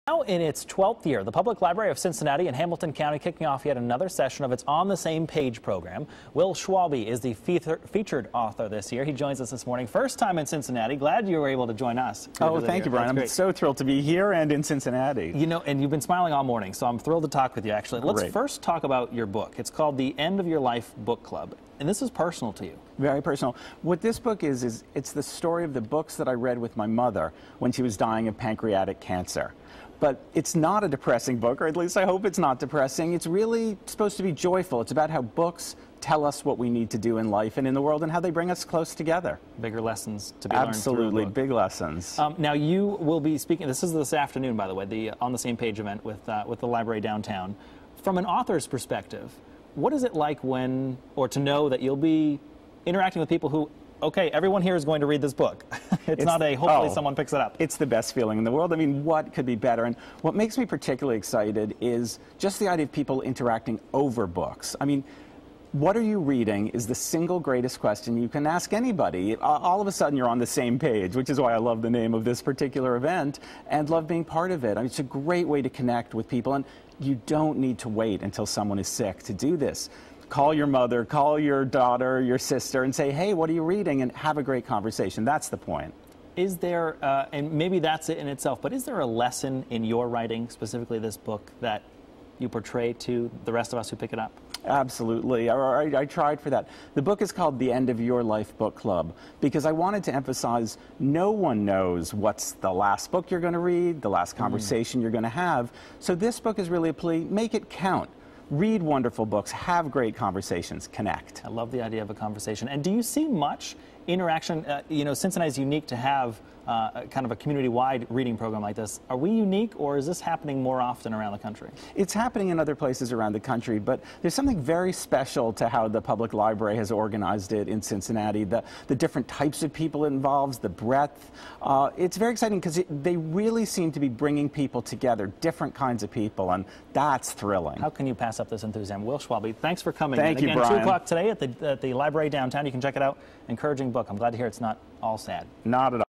Now in its 12th year, the Public Library of Cincinnati and Hamilton County kicking off yet another session of its On the Same Page program. Will Schwalbe is the featured author this year. He joins us this morning. First time in Cincinnati. Glad you were able to join us. Oh, thank you, Brian. I'm so thrilled to be here and in Cincinnati. You know, and you've been smiling all morning, so I'm thrilled to talk with you, actually. Let's first talk about your book. It's called The End of Your Life Book Club, and this is personal to you. Very personal. What this book is it's the story of the books that I read with my mother when she was dying of pancreatic cancer. But it's not a depressing book, or at least I hope it's not depressing. It's really supposed to be joyful. It's about how books tell us what we need to do in life and in the world and how they bring us close together. Bigger lessons to be learned. Absolutely, big lessons. Now you will be speaking, this is this afternoon, by the way, the On the Same Page event with the library downtown. From an author's perspective, what is it like when, or to know that you'll be interacting with people who, okay, everyone here is going to read this book. It's not a hopefully someone picks it up. It's the best feeling in the world. I mean, what could be better? And what makes me particularly excited is just the idea of people interacting over books. I mean, what are you reading is the single greatest question you can ask anybody. All of a sudden, you're on the same page, which is why I love the name of this particular event and love being part of it. I mean, it's a great way to connect with people, and you don't need to wait until someone is sick to do this. Call your mother, call your daughter, your sister, and say, hey, what are you reading? And have a great conversation. That's the point. Is there, and maybe that's it in itself, but is there a lesson in your writing, specifically this book, that you portray to the rest of us who pick it up? Absolutely. I tried for that. The book is called The End of Your Life Book Club because I wanted to emphasize no one knows what's the last book you're going to read, the last conversation you're going to have. So this book is really a plea, make it count. Read wonderful books, have great conversations, connect. I love the idea of a conversation. And do you see much interaction? You know, Cincinnati is unique to have kind of a community-wide reading program like this. Are we unique, or is this happening more often around the country? It's happening in other places around the country, but there's something very special to how the public library has organized it in Cincinnati. The different types of people it involves, the breadth. It's very exciting because they really seem to be bringing people together, different kinds of people, and that's thrilling. How can you pass up this enthusiasm? Will Schwalbe, thanks for coming. Thank you, Again, Brian. 2 o'clock today at the library downtown. You can check it out. Encouraging book. I'm glad to hear it's not all sad. Not at all.